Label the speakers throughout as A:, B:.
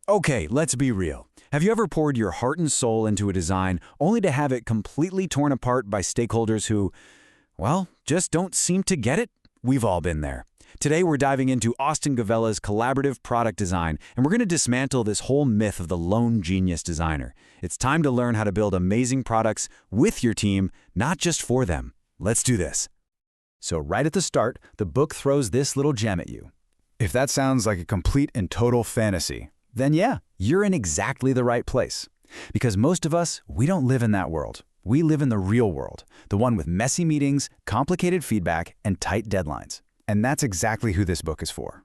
A: Okay, let's be real. Have you ever poured your heart and soul into a design only to have it completely torn apart by stakeholders who, well, just don't seem to get it? We've all been there. Today we're diving into Austin Govella's collaborative product design, and we're going to dismantle this whole myth of the lone genius designer. It's time to learn how to build amazing products with your team, not just for them. Let's do this. So right at the start, the book throws this little gem at you. If that sounds like a complete and total fantasy, then yeah, you're in exactly the right place. Because most of us, we don't live in that world. We live in the real world, the one with messy meetings, complicated feedback, and tight deadlines. And that's exactly who this book is for.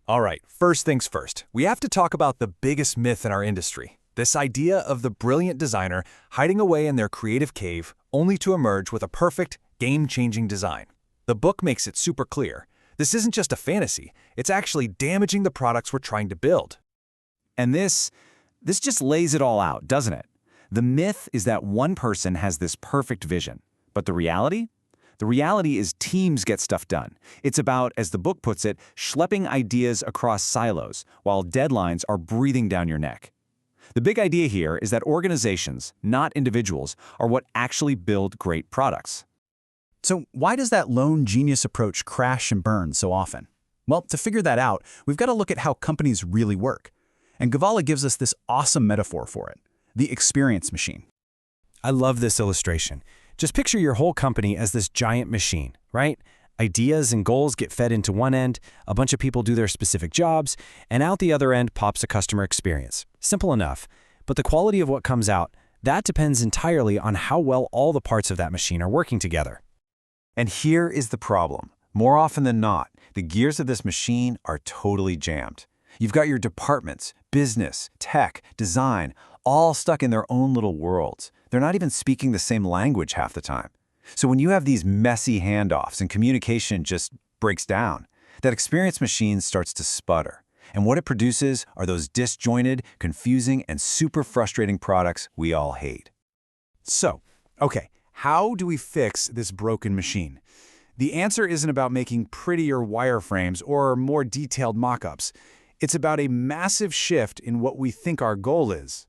B: All right, first things first. We have to talk about the biggest myth in our industry. This idea of the brilliant designer hiding away in their creative cave only to emerge with a perfect, game-changing design. The book makes it super clear. This isn't just a fantasy. It's actually damaging the products we're trying to build.
A: And this just lays it all out, doesn't it? The myth is that one person has this perfect vision. But the reality? The reality is teams get stuff done. It's about, as the book puts it, schlepping ideas across silos, while deadlines are breathing down your neck. The big idea here is that organizations, not individuals, are what actually build great products. So why does that lone genius approach crash and burn so often? Well, to figure that out, we've got to look at how companies really work. And Govella gives us this awesome metaphor for it, the experience machine.
B: I love this illustration. Just picture your whole company as this giant machine, right? Ideas and goals get fed into one end, a bunch of people do their specific jobs, and out the other end pops a customer experience. Simple enough. But the quality of what comes out, that depends entirely on how well all the parts of that machine are working together.
A: And here is the problem. More often than not, the gears of this machine are totally jammed. You've got your departments, business, tech, design, all stuck in their own little worlds. They're not even speaking the same language half the time. So when you have these messy handoffs and communication just breaks down, that experience machine starts to sputter. And what it produces are those disjointed, confusing, and super frustrating products we all hate. So, okay, how do we fix this broken machine? The answer isn't about making prettier wireframes or more detailed mock-ups. It's about a massive shift in what we think our goal is.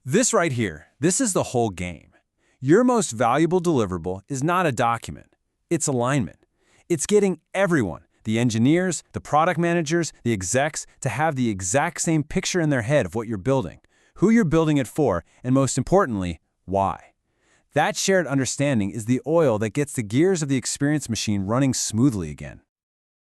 B: This right here, this is the whole game. Your most valuable deliverable is not a document. It's alignment. It's getting everyone, the engineers, the product managers, the execs, to have the exact same picture in their head of what you're building, who you're building it for, and most importantly, why. That shared understanding is the oil that gets the gears of the experience machine running smoothly again.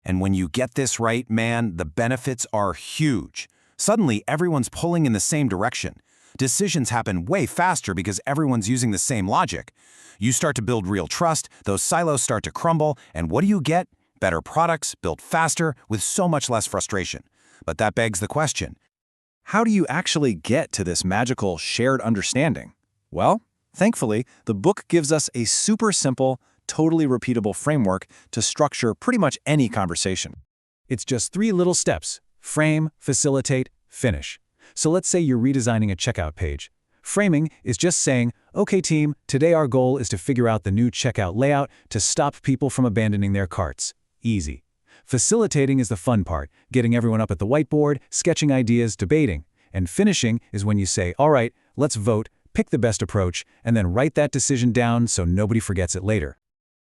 B: And when you get this right, man, the benefits are huge. Suddenly, everyone's pulling in the same direction. Decisions happen way faster because everyone's using the same logic. You start to build real trust, those silos start to crumble, and what do you get? Better products, built faster, with so much less frustration. But that begs the question, how do you actually get to this magical shared understanding? Well, thankfully, the book gives us a super simple, totally repeatable framework to structure pretty much any conversation. It's just 3 little steps: frame, facilitate, finish. So let's say you're redesigning a checkout page. Framing is just saying, okay team, today our goal is to figure out the new checkout layout to stop people from abandoning their carts. Easy. Facilitating is the fun part, getting everyone up at the whiteboard, sketching ideas, debating. And finishing is when you say, all right, let's vote, pick the best approach, and then write that decision down so nobody forgets it later.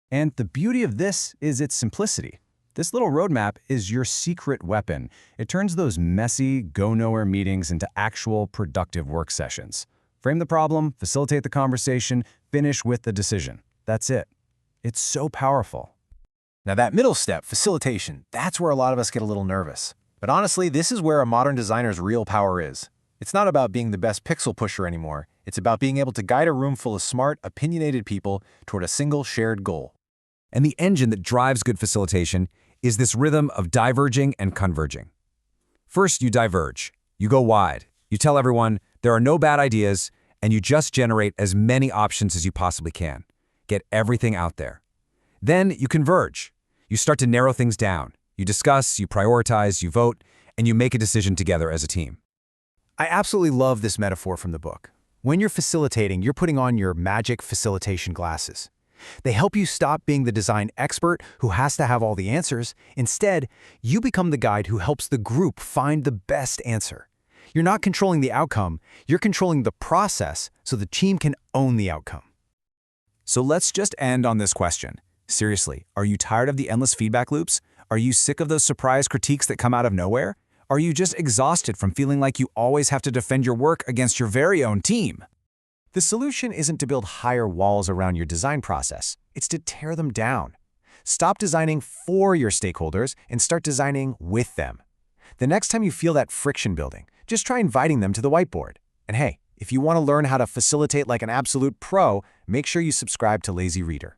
B: And the beauty of this is its simplicity. This little roadmap is your secret weapon. It turns those messy, go-nowhere meetings into actual productive work sessions. Frame the problem, facilitate the conversation, finish with the decision. That's it. It's so powerful. Now that middle step, facilitation, that's where a lot of us get a little nervous. But honestly, this is where a modern designer's real power is. It's not about being the best pixel pusher anymore. It's about being able to guide a room full of smart, opinionated people toward a single shared goal. And the engine that drives good facilitation is this rhythm of diverging and converging. First, you diverge. You go wide. You tell everyone there are no bad ideas, and you just generate as many options as you possibly can. Get everything out there. Then you converge. You start to narrow things down. You discuss, you prioritize, you vote, and you make a decision together as a team. I absolutely love this metaphor from the book. When you're facilitating, you're putting on your magic facilitation glasses. They help you stop being the design expert who has to have all the answers. Instead, you become the guide who helps the group find the best answer.
C: You're not controlling the outcome, you're controlling the process so the team can own the outcome.
A: So let's just end on this question. Seriously, are you tired of the endless feedback loops? Are you sick of those surprise critiques that come out of nowhere? Are you just exhausted from feeling like you always have to defend your work against your very own team? The solution isn't to build higher walls around your design process. It's to tear them down. Stop designing for your stakeholders and start designing with them. The next time you feel that friction building, just try inviting them to the whiteboard. And hey, if you want to learn how to facilitate like an absolute pro, make sure you subscribe to Lazy Reader.